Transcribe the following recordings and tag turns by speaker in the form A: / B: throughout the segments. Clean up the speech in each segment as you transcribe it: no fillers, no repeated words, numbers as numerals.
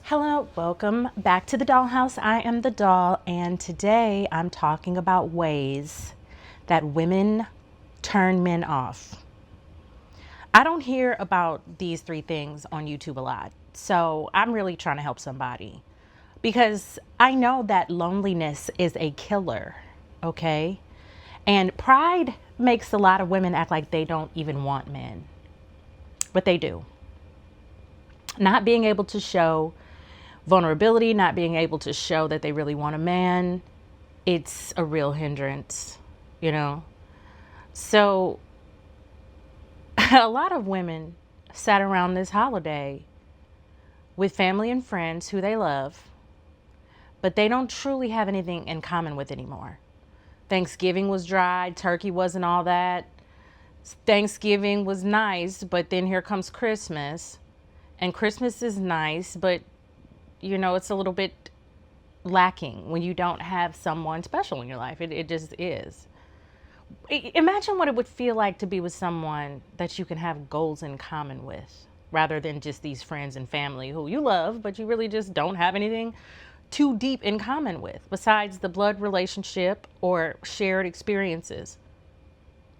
A: Hello, welcome back to the dollhouse. I am the doll, and today I'm talking about ways that women turn men off. I don't hear about these three things on YouTube a lot, so I'm really trying to help somebody because I know that loneliness is a killer, okay? And pride makes a lot of women act like they don't even want men, but they do. Not being able to show vulnerability, not being able to show that they really want a man, it's a real hindrance. So a lot of women sat around this holiday with family and friends who they love, but they don't truly have anything in common with anymore. Thanksgiving was dry, turkey wasn't all that. Thanksgiving was nice, but then here comes Christmas. And Christmas is nice, but it's a little bit lacking when you don't have someone special in your life. It just is. Imagine what it would feel like to be with someone that you can have goals in common with, rather than just these friends and family who you love, but you really just don't have anything too deep in common with besides the blood relationship or shared experiences.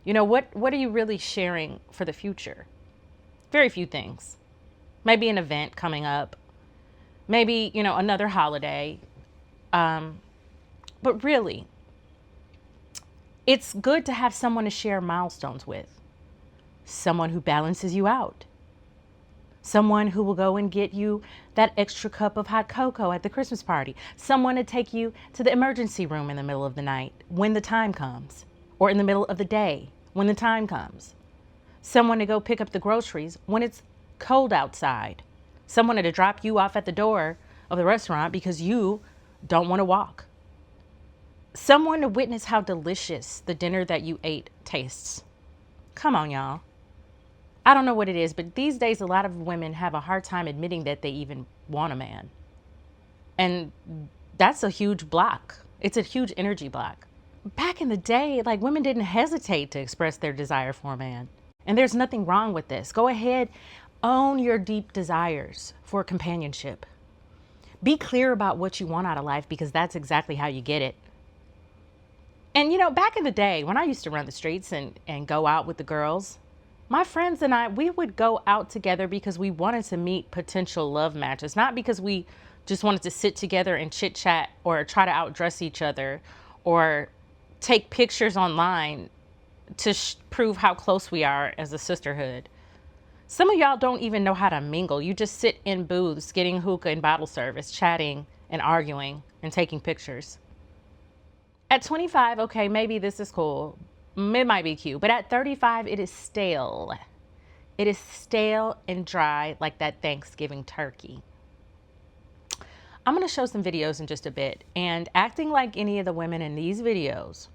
A: What are you really sharing for the future? Very few things. Maybe an event coming up, maybe, another holiday. But really, it's good to have someone to share milestones with, someone who balances you out, someone who will go and get you that extra cup of hot cocoa at the Christmas party, someone to take you to the emergency room in the middle of the night when the time comes, or in the middle of the day when the time comes, someone to go pick up the groceries when it's cold outside, someone to drop you off at the door of the restaurant because you don't want to walk. Someone to witness how delicious the dinner that you ate tastes. Come on, y'all. I don't know what it is, but these days a lot of women have a hard time admitting that they even want a man. And that's a huge block. It's a huge energy block. Back in the day, women didn't hesitate to express their desire for a man. And there's nothing wrong with this. Go ahead, own your deep desires for companionship. Be clear about what you want out of life, because that's exactly how you get it. And, back in the day when I used to run the streets and go out with the girls, my friends and I, we would go out together because we wanted to meet potential love matches, not because we just wanted to sit together and chit chat or try to outdress each other or take pictures online to prove how close we are as a sisterhood. Some of y'all don't even know how to mingle. You just sit in booths getting hookah and bottle service, chatting and arguing and taking pictures. At 25, okay, maybe this is cool. It might be cute. But at 35, it is stale. It is stale and dry like that Thanksgiving turkey. I'm going to show some videos in just a bit. And acting like any of the women in these videos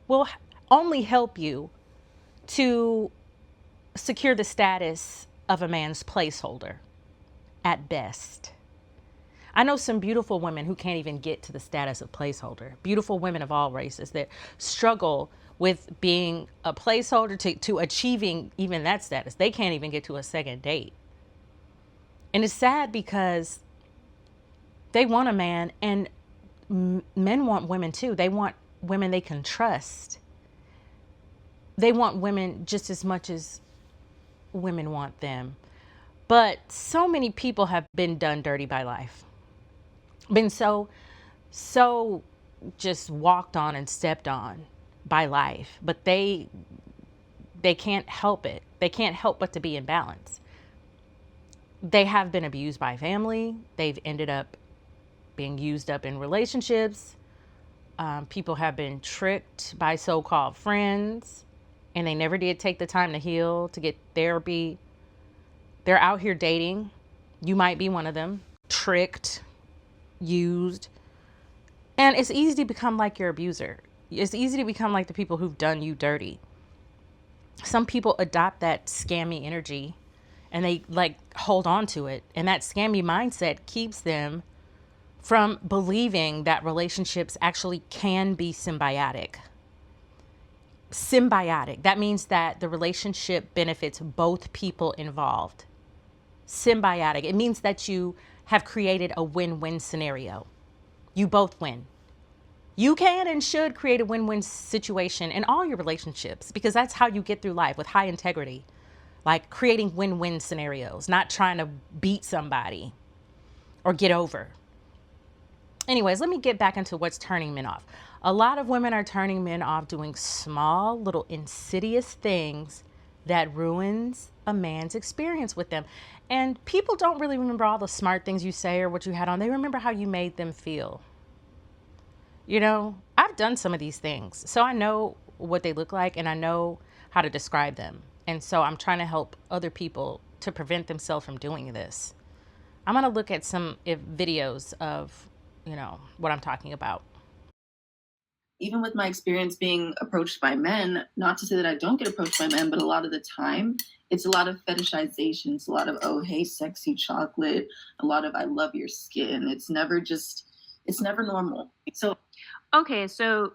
A: will only help you to secure the status of a man's placeholder at best. I know some beautiful women who can't even get to the status of placeholder. Beautiful women of all races that struggle with being a placeholder to achieving even that status. They can't even get to a second date. And it's sad because they want a man, and men want women too. They want women they can trust. They want women just as much as women want them. But so many people have been done dirty by life. Been so just walked on and stepped on by life, but they can't help it. They can't help but to be in balance. They have been abused by family. They've ended up being used up in relationships. People have been tricked by so-called friends, and they never did take the time to heal, to get therapy. They're out here dating. You might be one of them. Tricked, used. And it's easy to become like your abuser. It's easy to become like the people who've done you dirty. Some people adopt that scammy energy and they hold on to it. And that scammy mindset keeps them from believing that relationships actually can be symbiotic. Symbiotic. That means that the relationship benefits both people involved. Symbiotic. It means that you have created a win-win scenario. You both win. You can and should create a win-win situation in all your relationships, because that's how you get through life, with high integrity. Like creating win-win scenarios, not trying to beat somebody or get over. Anyways, let me get back into what's turning men off. A lot of women are turning men off doing small, little insidious things that ruins a man's experience with them. And people don't really remember all the smart things you say or what you had on. They remember how you made them feel. You know, I've done some of these things, so I know what they look like and I know how to describe them. And so I'm trying to help other people to prevent themselves from doing this. I'm going to look at some videos of, what I'm talking about.
B: Even with my experience being approached by men, not to say that I don't get approached by men, but a lot of the time, it's a lot of fetishization. It's a lot of, oh, hey, sexy chocolate, a lot of, I love your skin. It's never normal. So,
C: Okay, so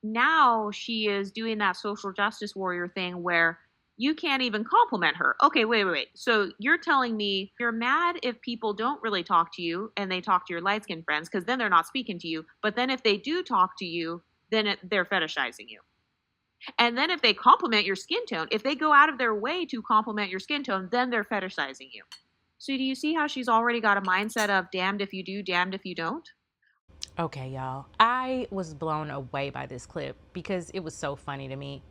C: now she is doing that social justice warrior thing where you can't even compliment her. Okay, wait. So you're telling me you're mad if people don't really talk to you and they talk to your light skinned friends because then they're not speaking to you. But then if they do talk to you, then they're fetishizing you. And then if they compliment your skin tone, if they go out of their way to compliment your skin tone, then they're fetishizing you. So do you see how she's already got a mindset of damned if you do, damned if you don't?
A: Okay, y'all. I was blown away by this clip because it was so funny to me.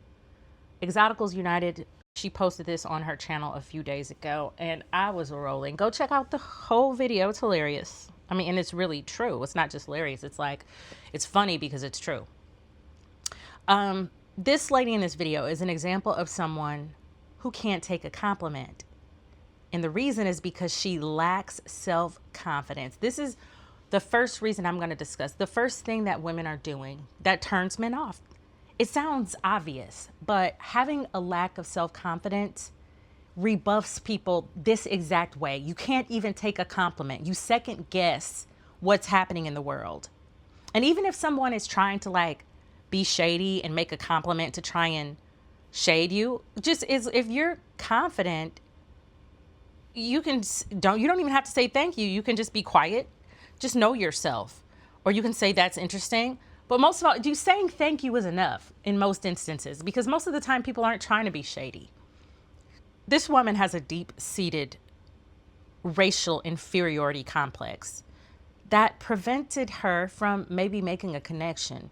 A: Exoticals United, she posted this on her channel a few days ago, and I was rolling. Go check out the whole video. It's hilarious. I mean, and it's really true. It's not just hilarious. It's like, it's funny because it's true. This lady in this video is an example of someone who can't take a compliment. And the reason is because she lacks self-confidence. This is the first reason I'm going to discuss. The first thing that women are doing that turns men off. It sounds obvious, but having a lack of self-confidence rebuffs people this exact way. You can't even take a compliment. You second guess what's happening in the world. And even if someone is trying to like be shady and make a compliment to try and shade you, just is, if you're confident, you don't even have to say thank you. You can just be quiet. Just know yourself. Or you can say that's interesting. But most of all, saying thank you is enough in most instances, because most of the time people aren't trying to be shady. This woman has a deep-seated racial inferiority complex that prevented her from maybe making a connection.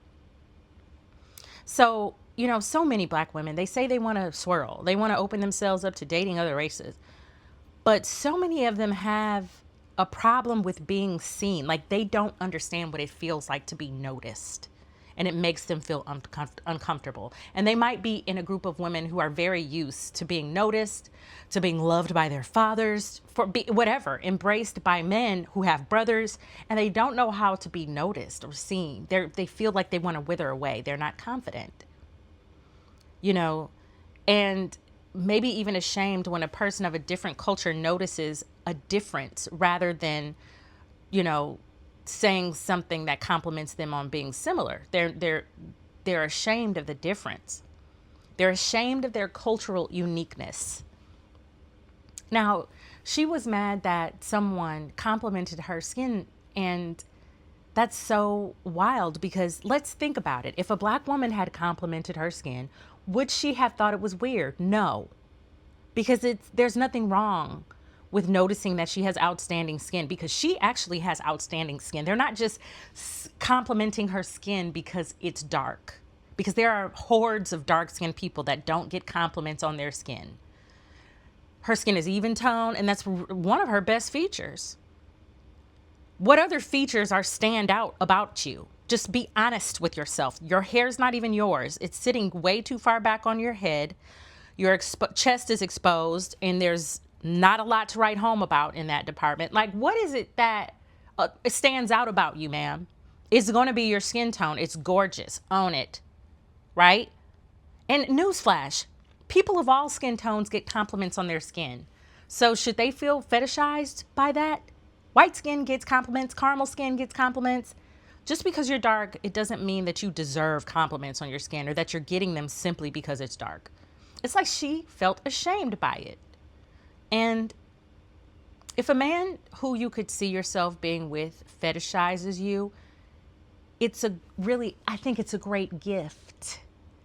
A: So, so many black women, they say they want to swirl. They want to open themselves up to dating other races. But so many of them have a problem with being seen. Like, they don't understand what it feels like to be noticed. And it makes them feel uncomfortable. And they might be in a group of women who are very used to being noticed, to being loved by their fathers, whatever, embraced by men who have brothers, and they don't know how to be noticed or seen. They feel like they want to wither away. They're not confident, and maybe even ashamed when a person of a different culture notices a difference rather than, saying something that compliments them on being similar. They're ashamed of the difference. They're ashamed of their cultural uniqueness. Now, she was mad that someone complimented her skin, and that's so wild, because let's think about it. If a black woman had complimented her skin, would she have thought it was weird? No, because there's nothing wrong with noticing that she has outstanding skin, because she actually has outstanding skin. They're not just complimenting her skin because it's dark, because there are hordes of dark-skinned people that don't get compliments on their skin. Her skin is even tone, and that's one of her best features. What other features stand out about you? Just be honest with yourself. Your hair's not even yours. It's sitting way too far back on your head. Your chest is exposed, and there's not a lot to write home about in that department. Like, what is it that stands out about you, ma'am? It's going to be your skin tone. It's gorgeous. Own it. Right? And newsflash, people of all skin tones get compliments on their skin. So should they feel fetishized by that? White skin gets compliments. Caramel skin gets compliments. Just because you're dark, it doesn't mean that you deserve compliments on your skin or that you're getting them simply because it's dark. It's like she felt ashamed by it. And If a man who you could see yourself being with fetishizes you, I think it's a great gift.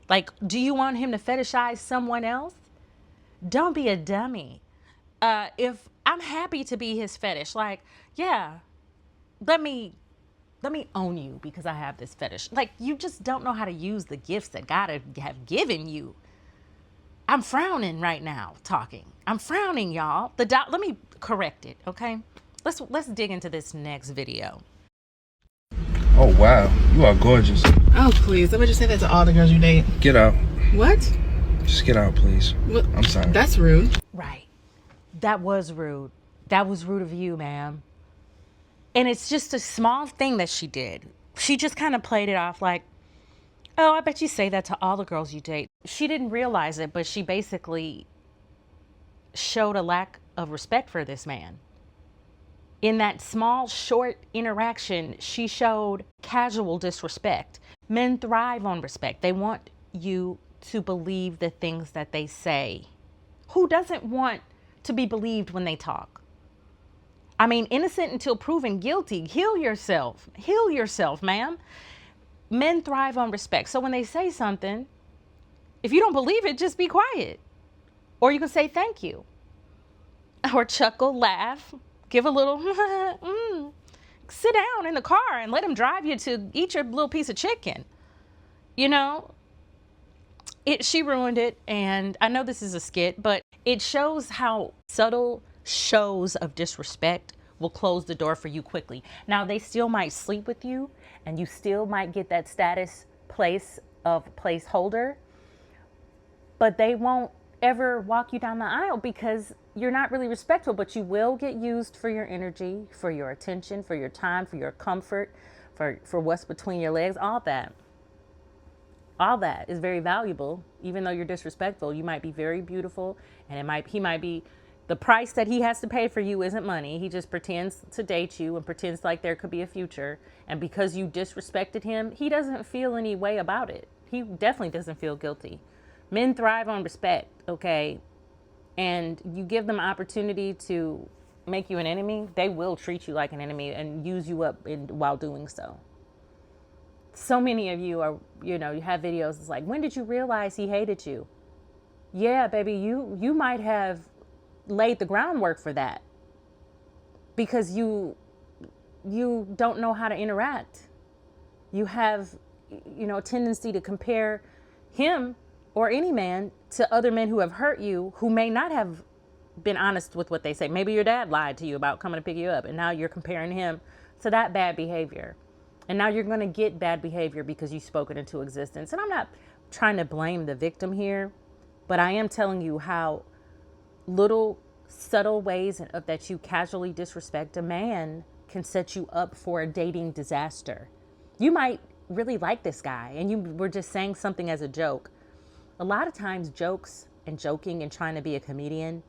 A: Like, do you want him to fetishize someone else? Don't be a dummy. If I'm happy to be his fetish, like, yeah, let me own you because I have this fetish. Like, you just don't know how to use the gifts that God have given you. I'm frowning right now talking. I'm frowning, y'all. Let me correct it, okay? Let's dig into this next video.
D: Oh wow, you are gorgeous.
E: Oh please, let me just say that to all the girls you date.
D: Get out.
E: What?
D: Just get out, please.
E: What?
D: I'm sorry.
E: That's rude.
A: Right. That was rude. That was rude of you, ma'am. And it's just a small thing that she did. She just kind of played it off like, oh, I bet you say that to all the girls you date. She didn't realize it, but she basically showed a lack of respect for this man. In that small, short interaction, she showed casual disrespect. Men thrive on respect. They want you to believe the things that they say. Who doesn't want to be believed when they talk? I mean, innocent until proven guilty. Heal yourself. Heal yourself, ma'am. Men thrive on respect. So when they say something, if you don't believe it, just be quiet. Or you can say thank you. Or chuckle, laugh, give a little, sit down in the car and let him drive you to eat your little piece of chicken. You know, she ruined it. And I know this is a skit, but it shows how subtle shows of disrespect will close the door for you quickly. Now, they still might sleep with you and you still might get that status placeholder, but they won't ever walk you down the aisle because you're not really respectful, but you will get used for your energy, for your attention, for your time, for your comfort, for what's between your legs, all that. All that is very valuable. Even though you're disrespectful, you might be very beautiful, and he might be, the price that he has to pay for you isn't money. He just pretends to date you and pretends like there could be a future. And because you disrespected him, he doesn't feel any way about it. He definitely doesn't feel guilty. Men thrive on respect, okay? And you give them opportunity to make you an enemy, they will treat you like an enemy and use you up while doing so. So many of you are, you have videos. It's like, when did you realize he hated you? Yeah, baby, you might have laid the groundwork for that because you don't know how to interact. You have, a tendency to compare him or any man to other men who have hurt you, who may not have been honest with what they say. Maybe your dad lied to you about coming to pick you up, and now you're comparing him to that bad behavior. And now you're going to get bad behavior because you spoke it into existence. And I'm not trying to blame the victim here, but I am telling you how little subtle ways that you casually disrespect a man can set you up for a dating disaster. You might really like this guy and you were just saying something as a joke. A lot of times jokes and joking and trying to be a comedian,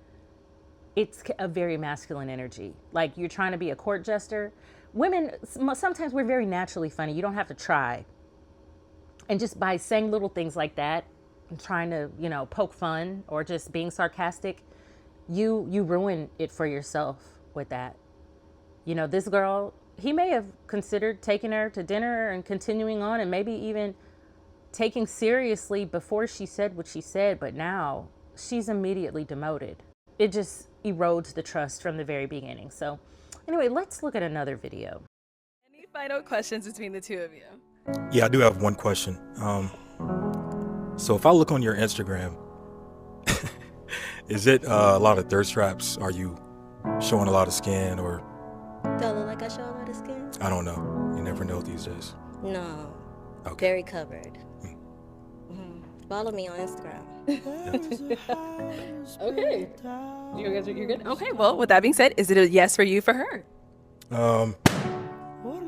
A: it's a very masculine energy. Like you're trying to be a court jester. Women, sometimes we're very naturally funny. You don't have to try. And just by saying little things like that and trying to, poke fun or just being sarcastic, you ruin it for yourself with that. This girl, he may have considered taking her to dinner and continuing on and maybe even taking seriously before she said what she said, but now she's immediately demoted. It just erodes the trust from the very beginning. So anyway, let's look at another video.
F: Any final questions between the two of you?
G: Yeah, I do have one question. So if I look on your Instagram, is it a lot of thirst traps? Are you showing a lot of skin, or?
H: Do I look like I show a lot of skin?
G: I don't know. You never know these days.
H: No.
G: Okay.
H: Very covered. Follow me on Instagram.
F: Okay. You're good? Okay, well, with that being said, is it a yes for you for her?
G: I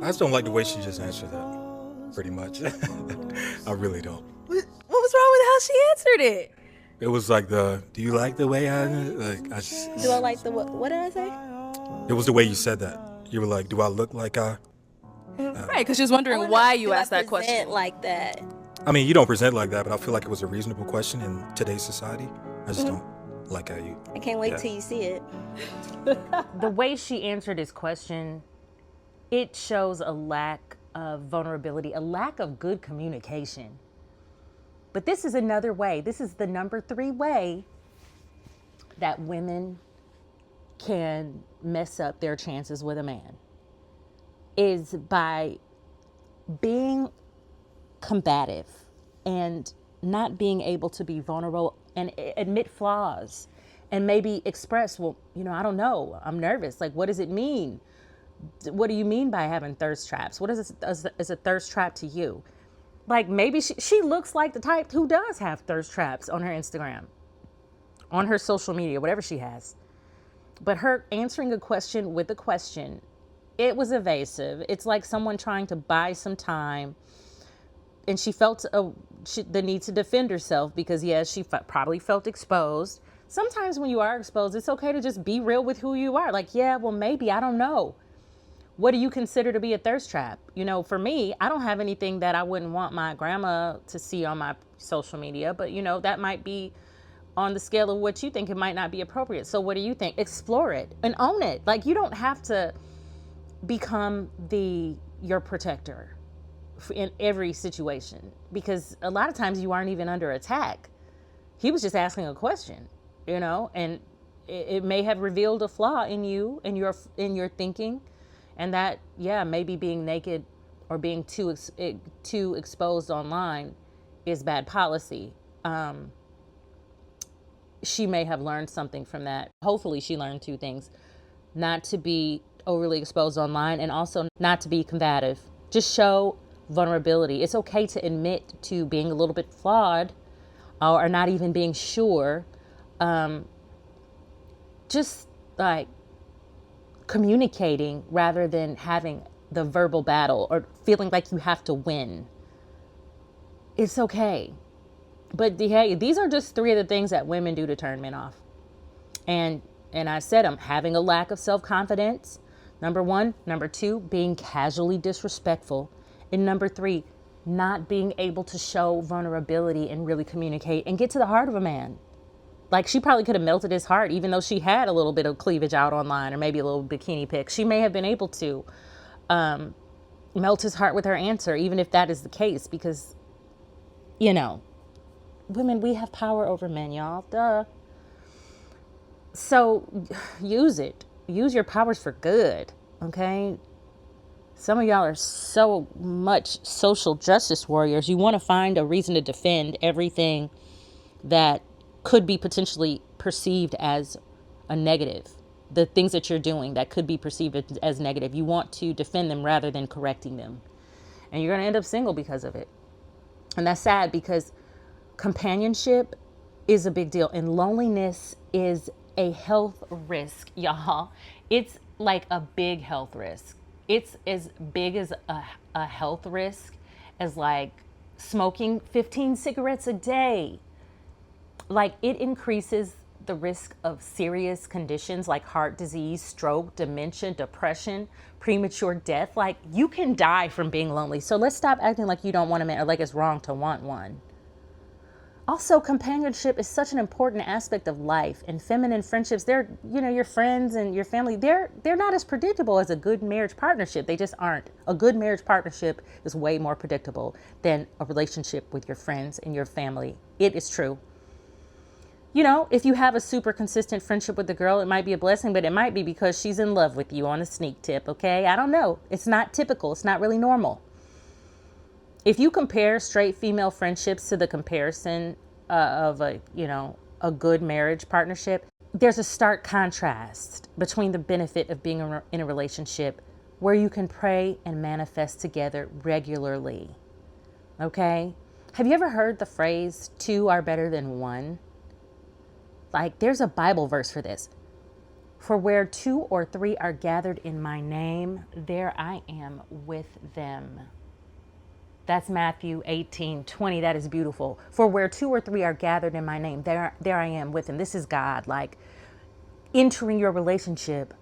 G: just don't like the way she just answered that, pretty much. I really don't.
F: What was wrong with how she answered it?
G: It was like do you like the way I just...
H: Do I like the what did I say?
G: It was the way you said that. You were like, do I look like I...
F: Right, because she was wondering why you asked that question.
H: Like that.
G: I mean, you don't present like that, but I feel like it was a reasonable question in today's society. I just don't. like how you.
H: I can't wait
G: Yeah.
H: till you see it.
A: The way she answered his question, it shows a lack of vulnerability, a lack of good communication. But this is another way. This is the number 3 way that women can mess up their chances with a man, is by being combative and not being able to be vulnerable and admit flaws and maybe express, well, I don't know, I'm nervous. Like, what does it mean? What do you mean by having thirst traps? What is a thirst trap to you? Like, maybe she looks like the type who does have thirst traps on her Instagram, on her social media, whatever she has. But her answering a question with a question, it was evasive. It's like someone trying to buy some time. And she felt the need to defend herself because, yes, she probably felt exposed. Sometimes when you are exposed, it's okay to just be real with who you are. Like, yeah, well, maybe, I don't know. What do you consider to be a thirst trap? For me, I don't have anything that I wouldn't want my grandma to see on my social media, but that might be on the scale of what you think. It might not be appropriate. So what do you think? Explore it and own it. Like, you don't have to become your protector in every situation, because a lot of times you aren't even under attack. He was just asking a question, and it may have revealed a flaw in you, in your thinking, and that, yeah, maybe being naked or being too exposed online is bad policy. She may have learned something from that. Hopefully she learned 2 things: not to be overly exposed online, and also not to be combative. Just show vulnerability. It's okay to admit to being a little bit flawed, or not even being sure. Just like communicating rather than having the verbal battle or feeling like you have to win. It's okay. But hey, these are just 3 of the things that women do to turn men off. And I said them: having a lack of self-confidence, number 1. Number 2, being casually disrespectful. And number 3, not being able to show vulnerability and really communicate and get to the heart of a man. Like, she probably could have melted his heart, even though she had a little bit of cleavage out online, or maybe a little bikini pic. She may have been able to melt his heart with her answer, even if that is the case, because, women, we have power over men, y'all. Duh. So use it. Use your powers for good, okay? Some of y'all are so much social justice warriors. You want to find a reason to defend everything that could be potentially perceived as a negative. The things that you're doing that could be perceived as negative. You want to defend them rather than correcting them. And you're going to end up single because of it. And that's sad, because companionship is a big deal. And loneliness is a health risk, y'all. It's like a big health risk. It's as big as a health risk as like smoking 15 cigarettes a day. Like, it increases the risk of serious conditions like heart disease, stroke, dementia, depression, premature death. Like, you can die from being lonely. So let's stop acting like you don't want a man, or like it's wrong to want one. Also, companionship is such an important aspect of life, and feminine friendships, they're, your friends and your family, they're not as predictable as a good marriage partnership. They just aren't. A good marriage partnership is way more predictable than a relationship with your friends and your family. It is true. If you have a super consistent friendship with a girl, it might be a blessing, but it might be because she's in love with you on a sneak tip, okay? I don't know. It's not typical. It's not really normal. If you compare straight female friendships to the comparison of a good marriage partnership, there's a stark contrast between the benefit of being in a relationship where you can pray and manifest together regularly. Okay? Have you ever heard the phrase, 2 are better than 1? Like, there's a Bible verse for this. For where 2 or 3 are gathered in my name, there I am with them. That's Matthew 18:20. That is beautiful. For where 2 or 3 are gathered in my name, there I am with them. This is God. Like, entering your relationship,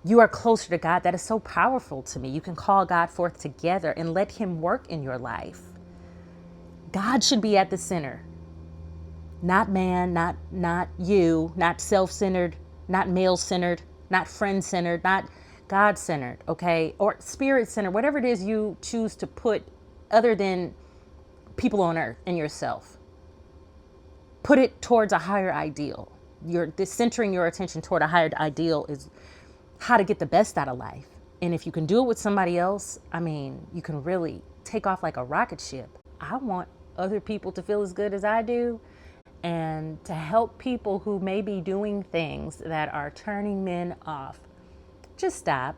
A: you are closer to God. That is so powerful to me. You can call God forth together and let him work in your life. God should be at the center. Not man, not you, not self-centered, not male-centered, not friend-centered, not God-centered, okay? Or spirit-centered, whatever it is you choose to put other than people on earth and yourself. Put it towards a higher ideal. Centering your attention toward a higher ideal is how to get the best out of life. And if you can do it with somebody else, I mean, you can really take off like a rocket ship. I want other people to feel as good as I do, and to help people who may be doing things that are turning men off. Just stop.